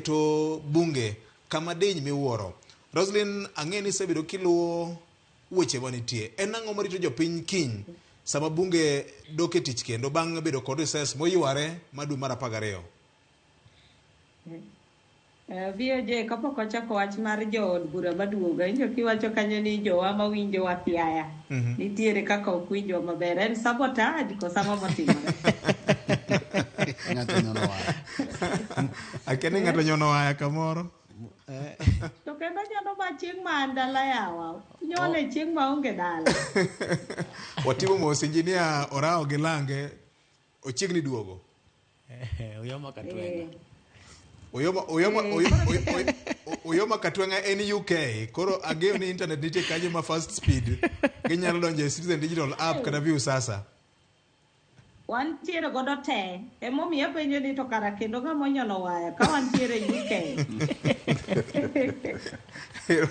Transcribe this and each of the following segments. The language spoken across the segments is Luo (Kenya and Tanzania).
keto bunge kama diny miwuoro. Roselyn, ang'eni sebedo kiluwo weche manitie. En ang'o marito jopiny kiny sama bunge doke tich kendo bang' bedo kod recess moyware madu mar 12? VOJ kapok ochako wach mar jood bura maduoga, injo kiwacho kanyo ni jowa mawinjo wathiaya. Nitiere kaka ok winjo maber. En sabotage kosa motimore. Ng'ato nyono waya. Akene ng'ato nyono waya kamoro. To kendo nyalo ba chieng' ma dala yawa. Nyone chieng' ma onge dala. Watimo mos injinia Orao gi Lange ochiegni duogo. Oyoma katwenga. Oyoma katwenga en UK. Koro ageo ni internet nitie kanyo ma fast speed. Ginyalo donjo e Citizen Digital app kata view sasa. Wantiere godo te. Emomiyo penjo ni to kara kendo ng'ama onyono waya ka wantiere UK.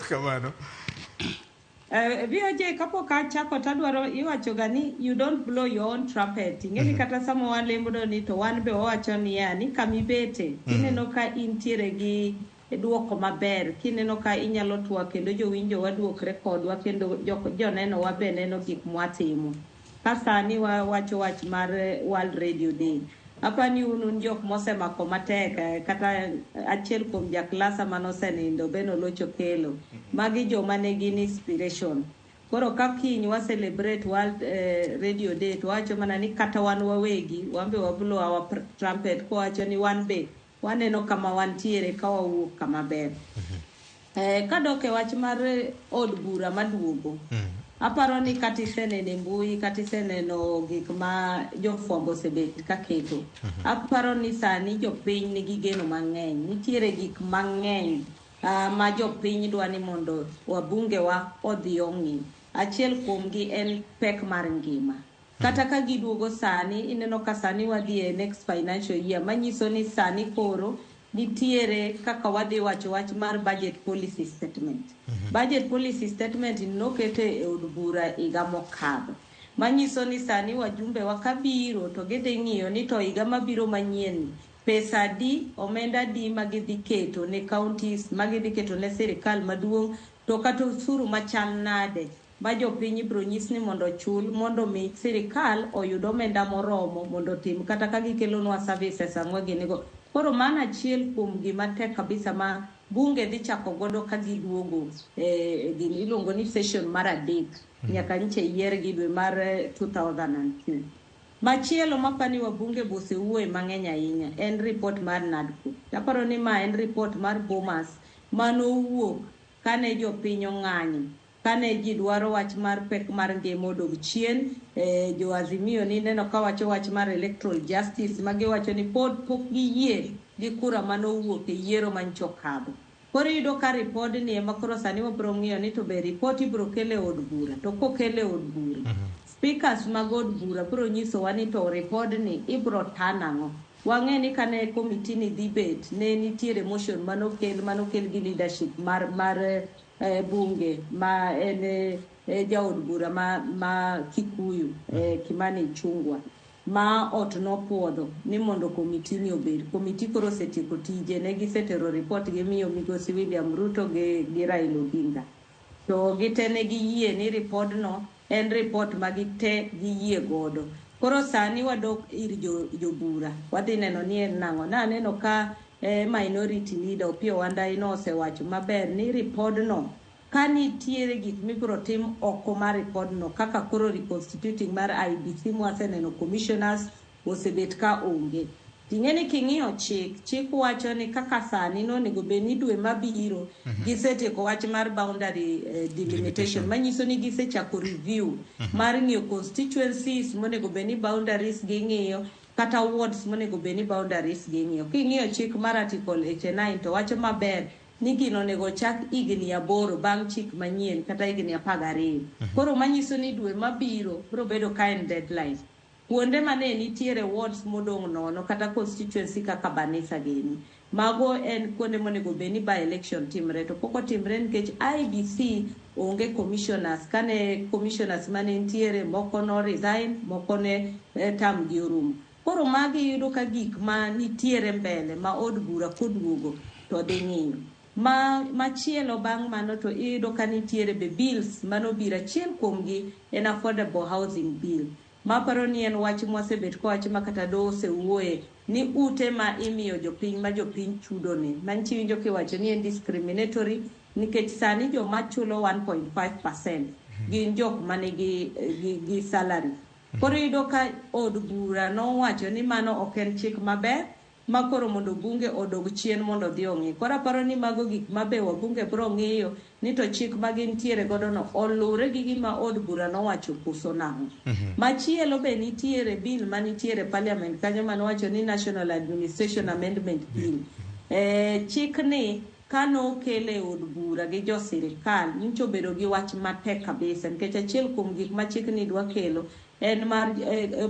Kamano. VOJ kapok achako tadwaro iwachoga ni you don't blow your own trumpet. Ing'eni kata sama wan lembo ni to wan be wawacho niya ni kamibete kineno ka intiere gi duoko maber, kineno ka inyalo twak kendo jowinjo waduokre kodwa kendo joneno wabe neno gik mwatimo. Kasani wawacho wach mar World Radio Day. Apani unun jok mosemako matek kata achiel kuom jaklasa manosenindo beno locho kelo. Magi joma nigi inspiration. Koro ka kiny wa celebrate World Radio Day to wacho mana ni kata wan wawegi wambe wablo our trumpet ko wacho ni wan be waneno kama wantiere ka wawuok kama ber. Kadoke wach mar od bura maduogo. Aparo ni katisenene mbui, katiseneno gik ma jofwambo sebet kaketo. Aparo ni sani jopiny nigi geno mang'eny. Nitiere gik mang'eny ma jopiny dwa ni mondo wabunge wa odhi ong'i. Achiel kuomgi en pek mar ngima. Kata ka giduogo sani, ineno ka sani wadhi e next financial year. Manyiso ni sani koro nitiere kaka wadhi wacho wach mar budget policy statement. Budget policy statement nokete e od bura higa mokadho. Manyiso ni sani wajumbe wakabiro to gidhi ng'iyo ni to higa mabiro manyien pesa di, omenda di magidhi keto ne counties, magidhi keto ne sirikal maduong', to kata usuru machal nade ma jopiny biro nyis ni mondo chul mondo mi sirikal oyud omenda moromo mondo tim kata ka gikelonwa services ang'we ginego. Koro mana achiel kuom gima tek kabisa ma bunge dhi chako godo ka giduogo gini iluongo ni session mar 3 nyaka nche yier gi dwe mar 2002. Machielo mapani wa bunge bose uwe mang'eny ahinya en report mar NADCO. Aparo ni ma en report mar Bomas mano wuok kane jopiny ong'anyo, kane ji dwaro wach mar pek mar ngima odog chien. Jo Azimio ni neno ka wacho wach mar electoral justice magiwacho ni pod pok giyie gi kura mano wuok e yiero manchokadho. Koro yudo ka report ni ema koro sani wabro ng'iyo ni to be report ibro kele od bura, to kokele od bura speakers mag od bura bro nyiso wani to report ni ibro tanang'o. Wang'e ni kane committee ni debate ne nitiere motion manokel gi leadership mar bunge ma en jaod bura ma Kikuyu Kimani Chungwa ma ot nopuodho ni mondo committee ni obed. Committee koro setieko tije, ne gisetero report gi miyo migosi William Ruto gi Raila Odinga. To gitene giyie ni report no en report magite giyie godo. Koro sani wadok ir jo bura. Wadhi neno ni en nang'o. Na neno ka minority leader Opiyo Wandayi no osewacho maber ni report no kanitiere gik mibiro tim oko mar report no kaka koro reconstituting mar IBC mwaseneno commissioners osebet ka onge. Ting'eni king'iyo chik wacho ni kaka sani no nego beni dwe mabiro gisetieko wach mar boundary delimitation manyiso ni gisechako review mar ng'iyo constituencies monego beni boundaries ging'iyo kata wards monego beni boundaries ging'iyo. King'iyo chik mar article 89 to wacho maber ni gino nego chak higni 8 bang' chik manyien kata higni 12. Koro manyiso ni dwe mabiro biro bedo ka en deadline. Kuonde mane nitiere wards modong' nono kata constituency kaka Banisa gini, mago en kuonde monego beni by election timre, to poko timre nikech IBC onge commissioners. Kane commissioners mane nitiere moko no resign, moko ne tam gi orumo. Koro magi yudo ka gik ma nitiere mbele ma od bura koduogo to dhi ng'iyo. Machielo bang' mano to iyudo ka nitiere be bills mano biro. Achiel kuomgi en affordable housing bill. Maparo ni en wach mwasebet kowach makata do osewuoye ni ute ma imiyo jopiny ma jopiny chudo ne. Manchi winjo kiwacho ni en discriminatory nikech sani joma chulo 1.5% gin jok manigi salary. Koro iyudo ka od bura nowacho ni mano ok en chik maber, makoro mondo bunge odog chien mondo dhi ong'i. Koro aparo ni mago gik mabe wabunge biro ng'iyo ni to chik ma gintiere godo no olure gi gima od bura nowacho koso nang'o. Machielo be nitiere bill manitiere parliament kanyo manowacho ni National Administration Amendment Bill. Chik ni kano kele od bura gi jo sirikal nyicho bedo gi wach matek kabisa nikech achiel kuom gik ma chik ni dwa kelo en mar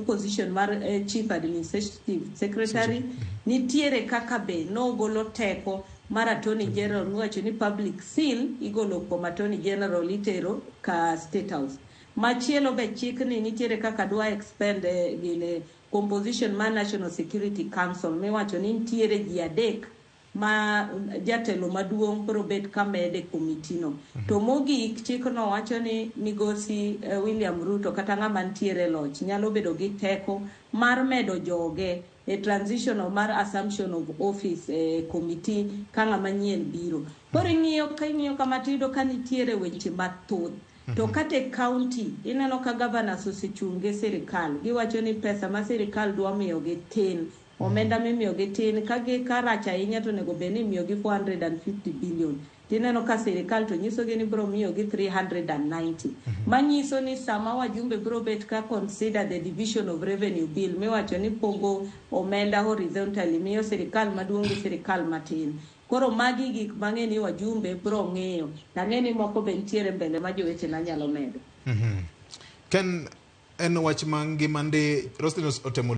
position mar chief administrative secretary. Nitiere kaka be nogolo teko mar attorney general wacho ni public seal igolo kuom attorney general itero ka state house. Machielo be chik ni nitiere kaka dwa expand gine composition mar National Security Council miwacho ni nitiere ji adek ma jatelo maduong' koro bet kamede komiti no. To mogik chik no wacho ni migosi William Ruto kata ng'ama ntiere loch nyalo bedo gi teko mar medo joge e transitional mar assumption of office committee ka ng'ama nyien biro. Koro ing'iyo kama tido ka nitiere weche mathoth. To kate county ineno ka governors osechunge sirikal giwacho ni pesa ma sirikal dwa miyo gi tin, omenda mimiyo gi tin, ka rach ahinya to nego beni miyo gi 450 billion. Tineno ka sirikal to nyiso gi ni bro miyo gi 390. Manyiso ni sama wajumbe bro bet ka consider the division of revenue bill miwacho ni pogo omenda horizontally miyo sirikal maduong' gi sirikal matin. Koro magi gik mang'e ni wajumbe bro ng'eyo. Nang'e ni moko be ntiere mbele ma jowete na nyalo medo. Ken en wach mangi mande Roselyn otemo